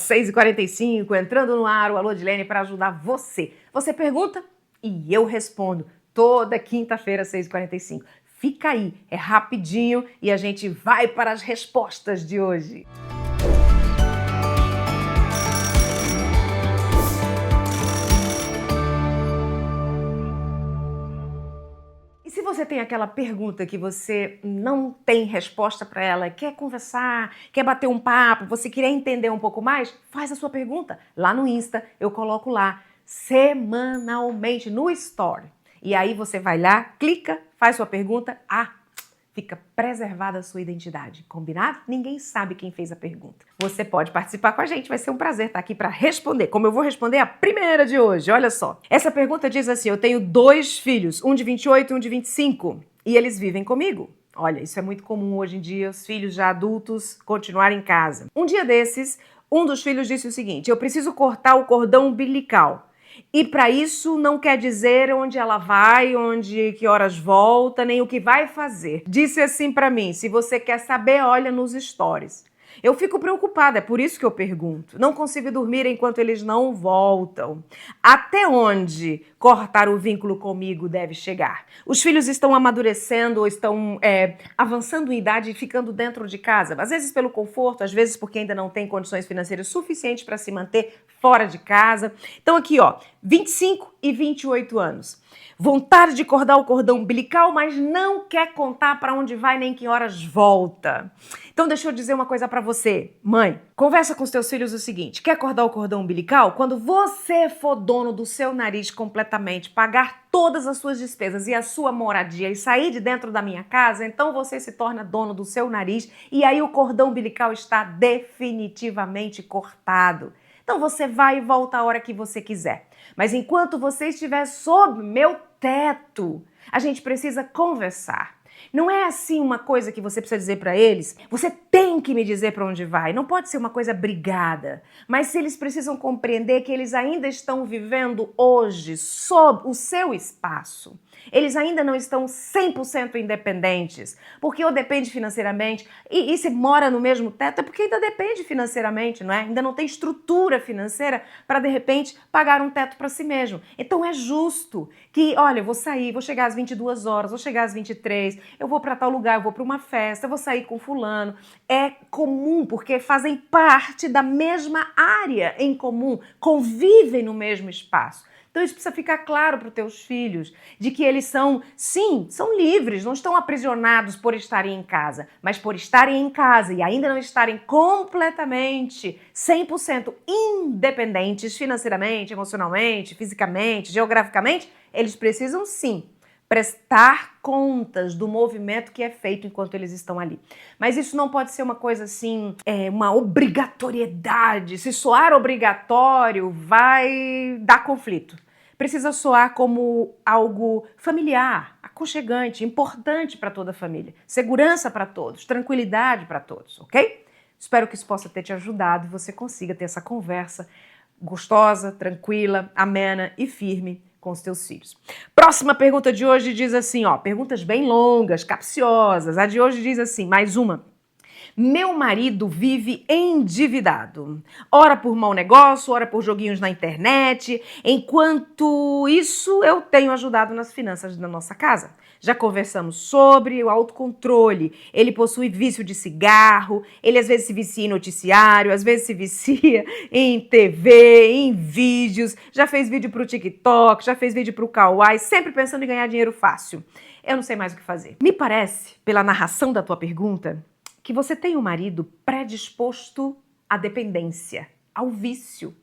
6h45, entrando no ar, o Alô Dilene para ajudar você. Você pergunta e eu respondo. Toda quinta-feira, 6h45. Fica aí, é rapidinho e a gente vai para as respostas de hoje. E se você tem aquela pergunta que você não tem resposta para ela, quer conversar, quer bater um papo, você quer entender um pouco mais, faz a sua pergunta. Lá no Insta, eu coloco lá semanalmente no Story. E aí você vai lá, clica, faz sua pergunta, fica preservada a sua identidade. Combinado? Ninguém sabe quem fez a pergunta. Você pode participar com a gente, vai ser um prazer estar aqui para responder. Como eu vou responder a primeira de hoje, olha só. Essa pergunta diz assim, eu tenho 2 filhos, um de 28 e um de 25, e eles vivem comigo. Olha, isso é muito comum hoje em dia, os filhos já adultos continuarem em casa. Um dia desses, um dos filhos disse o seguinte, eu preciso cortar o cordão umbilical. E para isso não quer dizer onde ela vai, que horas volta, nem o que vai fazer. Disse assim para mim, se você quer saber, olha nos stories. Eu fico preocupada, é por isso que eu pergunto. Não consigo dormir enquanto eles não voltam. Até onde cortar o vínculo comigo deve chegar? Os filhos estão amadurecendo ou estão avançando em idade e ficando dentro de casa? Às vezes pelo conforto, às vezes porque ainda não têm condições financeiras suficientes para se manter fora de casa. Então aqui, 25 e 28 anos. Vontade de cortar o cordão umbilical, mas não quer contar para onde vai nem que horas volta. Então deixa eu dizer uma coisa para você, mãe. Conversa com os teus filhos o seguinte, quer cortar o cordão umbilical? Quando você for dono do seu nariz completamente, pagar todas as suas despesas e a sua moradia e sair de dentro da minha casa, então você se torna dono do seu nariz e aí o cordão umbilical está definitivamente cortado. Então você vai e volta a hora que você quiser. Mas enquanto você estiver sob meu teto, a gente precisa conversar. Não é assim uma coisa que você precisa dizer para eles, você tem que me dizer para onde vai. Não pode ser uma coisa brigada. Mas se eles precisam compreender que eles ainda estão vivendo hoje sob o seu espaço, eles ainda não estão 100% independentes, porque ou depende financeiramente, e se mora no mesmo teto, é porque ainda depende financeiramente, não é? Ainda não tem estrutura financeira para, de repente, pagar um teto para si mesmo. Então é justo que, olha, eu vou sair, vou chegar às 22 horas, vou chegar às 23, eu vou para tal lugar, eu vou para uma festa, eu vou sair com fulano. É comum, porque fazem parte da mesma área em comum, convivem no mesmo espaço. Então isso precisa ficar claro para os teus filhos, de que eles são livres, não estão aprisionados por estarem em casa, mas por estarem em casa e ainda não estarem completamente, 100% independentes financeiramente, emocionalmente, fisicamente, geograficamente, eles precisam sim prestar contas do movimento que é feito enquanto eles estão ali. Mas isso não pode ser uma coisa assim, uma obrigatoriedade. Se soar obrigatório, vai dar conflito. Precisa soar como algo familiar, aconchegante, importante para toda a família. Segurança para todos, tranquilidade para todos, ok? Espero que isso possa ter te ajudado e você consiga ter essa conversa gostosa, tranquila, amena e firme com os teus filhos. Próxima pergunta de hoje diz assim, perguntas bem longas, capciosas. A de hoje diz assim, mais uma. Meu marido vive endividado. Ora por mau negócio, ora por joguinhos na internet. Enquanto isso, eu tenho ajudado nas finanças da nossa casa. Já conversamos sobre o autocontrole. Ele possui vício de cigarro, ele às vezes se vicia em noticiário, às vezes se vicia em TV, em vídeos. Já fez vídeo pro TikTok, já fez vídeo pro Kawaii, sempre pensando em ganhar dinheiro fácil. Eu não sei mais o que fazer. Me parece, pela narração da tua pergunta, que você tem um marido predisposto à dependência, ao vício,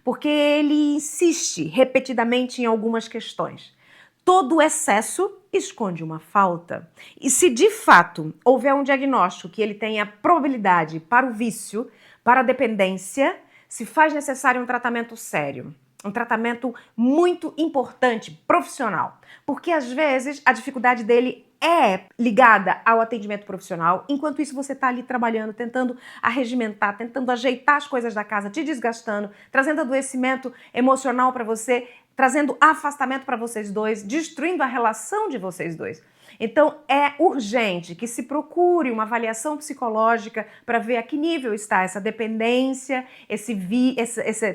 porque ele insiste repetidamente em algumas questões. Todo excesso esconde uma falta. E se de fato houver um diagnóstico que ele tenha probabilidade para o vício, para a dependência, se faz necessário um tratamento sério. Um tratamento muito importante, profissional. Porque às vezes a dificuldade dele é ligada ao atendimento profissional, enquanto isso você está ali trabalhando, tentando arregimentar, tentando ajeitar as coisas da casa, te desgastando, trazendo adoecimento emocional para você, trazendo afastamento para vocês dois, destruindo a relação de vocês dois. Então, é urgente que se procure uma avaliação psicológica para ver a que nível está essa dependência, esse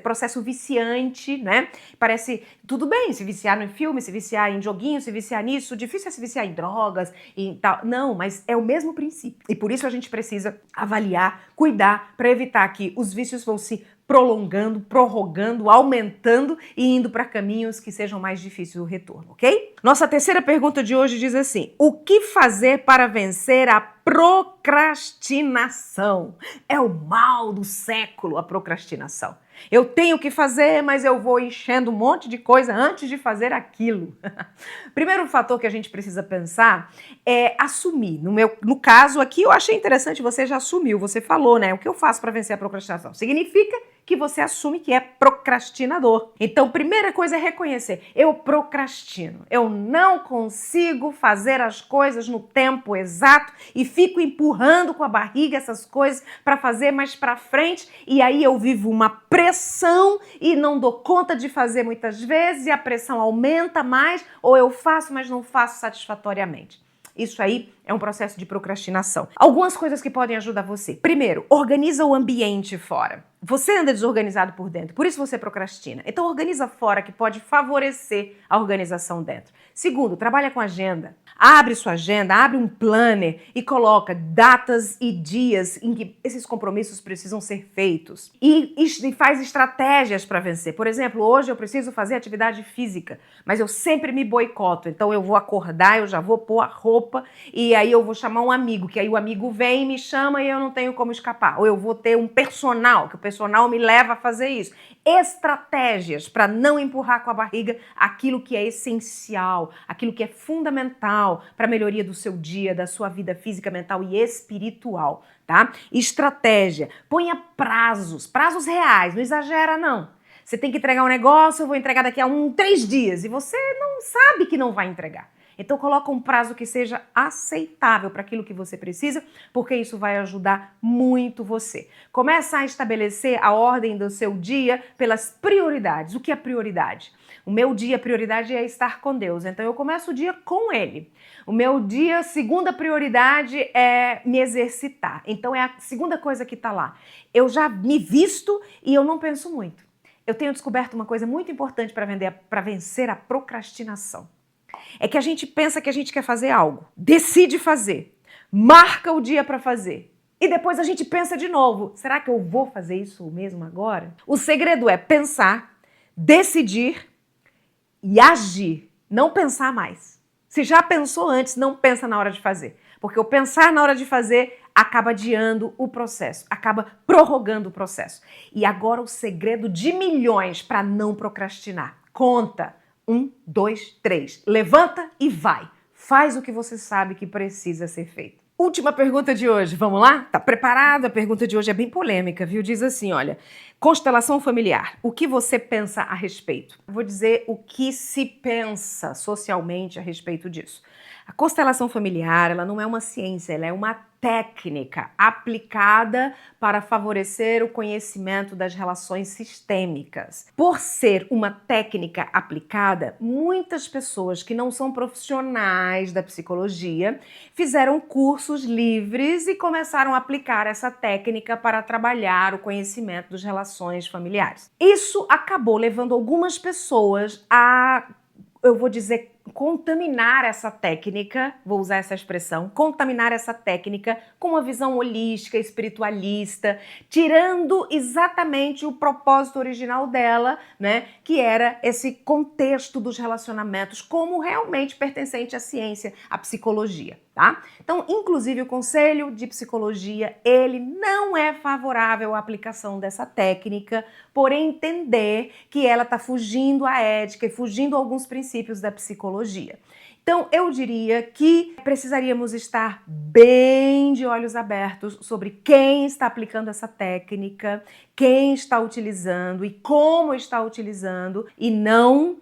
processo viciante, né? Parece, tudo bem se viciar no filme, se viciar em joguinho, se viciar nisso, difícil é se viciar em drogas e tal. Não, mas é o mesmo princípio. E por isso a gente precisa avaliar, cuidar, para evitar que os vícios vão se prolongando, prorrogando, aumentando e indo para caminhos que sejam mais difíceis o retorno, ok? Nossa terceira pergunta de hoje diz assim: o que fazer para vencer a procrastinação? É o mal do século, a procrastinação. Eu tenho que fazer, mas eu vou enchendo um monte de coisa antes de fazer aquilo. Primeiro fator que a gente precisa pensar é assumir. No caso aqui, eu achei interessante, você já assumiu, você falou, né? O que eu faço para vencer a procrastinação? Significa que você assume que é procrastinador. Então, primeira coisa é reconhecer. Eu procrastino. Eu não consigo fazer as coisas no tempo exato e fico empurrando com a barriga essas coisas para fazer mais para frente e aí eu vivo uma pressão e não dou conta de fazer muitas vezes e a pressão aumenta mais ou eu faço, mas não faço satisfatoriamente. Isso aí é um processo de procrastinação. Algumas coisas que podem ajudar você. Primeiro, organiza o ambiente fora. Você anda desorganizado por dentro, por isso você procrastina. Então organiza fora, que pode favorecer a organização dentro. Segundo, trabalha com agenda. Abre sua agenda, abre um planner e coloca datas e dias em que esses compromissos precisam ser feitos. E faz estratégias para vencer. Por exemplo, hoje eu preciso fazer atividade física, mas eu sempre me boicoto. Então eu vou acordar, eu já vou pôr a roupa e aí eu vou chamar um amigo, que aí o amigo vem e me chama e eu não tenho como escapar. Ou eu vou ter um personal, que o personal me leva a fazer isso. Estratégias para não empurrar com a barriga aquilo que é essencial, aquilo que é fundamental para a melhoria do seu dia, da sua vida física, mental e espiritual, tá? Estratégia. Ponha prazos reais, não exagera não. Você tem que entregar um negócio, eu vou entregar daqui a 3 dias e você não sabe que não vai entregar. Então coloca um prazo que seja aceitável para aquilo que você precisa, porque isso vai ajudar muito você. Começa a estabelecer a ordem do seu dia pelas prioridades. O que é prioridade? O meu dia, prioridade é estar com Deus, então eu começo o dia com Ele. O meu dia, segunda prioridade é me exercitar, então é a segunda coisa que está lá. Eu já me visto e eu não penso muito. Eu tenho descoberto uma coisa muito importante para vencer a procrastinação. É que a gente pensa que a gente quer fazer algo, decide fazer, marca o dia para fazer e depois a gente pensa de novo, será que eu vou fazer isso mesmo agora? O segredo é pensar, decidir e agir, não pensar mais. Se já pensou antes, não pensa na hora de fazer, porque o pensar na hora de fazer acaba adiando o processo, acaba prorrogando o processo. E agora o segredo de milhões para não procrastinar. Conta. 1, 2, 3. Levanta e vai. Faz o que você sabe que precisa ser feito. Última pergunta de hoje, vamos lá? Tá preparado? A pergunta de hoje é bem polêmica, viu? Diz assim, olha, constelação familiar, o que você pensa a respeito? Vou dizer o que se pensa socialmente a respeito disso. A constelação familiar, ela não é uma ciência, ela é uma técnica aplicada para favorecer o conhecimento das relações sistêmicas. Por ser uma técnica aplicada, muitas pessoas que não são profissionais da psicologia fizeram cursos livres e começaram a aplicar essa técnica para trabalhar o conhecimento das relações familiares. Isso acabou levando algumas pessoas a, eu vou dizer, contaminar essa técnica, vou usar essa expressão, contaminar essa técnica com uma visão holística, espiritualista, tirando exatamente o propósito original dela, né, que era esse contexto dos relacionamentos como realmente pertencente à ciência, à psicologia, tá? Então, inclusive o Conselho de Psicologia, ele não é favorável à aplicação dessa técnica, por entender que ela está fugindo à ética e fugindo a alguns princípios da psicologia. Então, eu diria que precisaríamos estar bem de olhos abertos sobre quem está aplicando essa técnica, quem está utilizando e como está utilizando, e não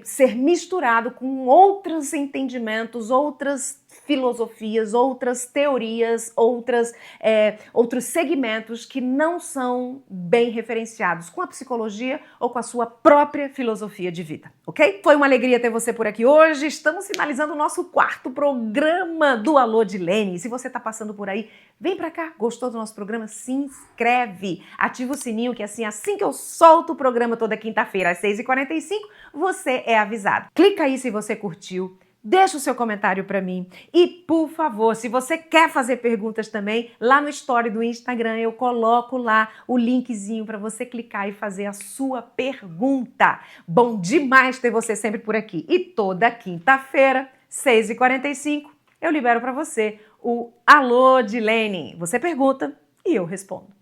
ser misturado com outros entendimentos, outras filosofias, outras teorias, outros segmentos que não são bem referenciados com a psicologia ou com a sua própria filosofia de vida, ok? Foi uma alegria ter você por aqui hoje. Estamos finalizando o nosso 4º programa do Alô Dilene. Se você está passando por aí, vem pra cá. Gostou do nosso programa? Se inscreve. Ativa o sininho que assim que eu solto o programa toda quinta-feira às 6h45, você é avisado. Clica aí se você curtiu. Deixa o seu comentário para mim e, por favor, se você quer fazer perguntas também, lá no story do Instagram eu coloco lá o linkzinho para você clicar e fazer a sua pergunta. Bom demais ter você sempre por aqui. E toda quinta-feira, 6h45, eu libero para você o Alô Dilene. Você pergunta e eu respondo.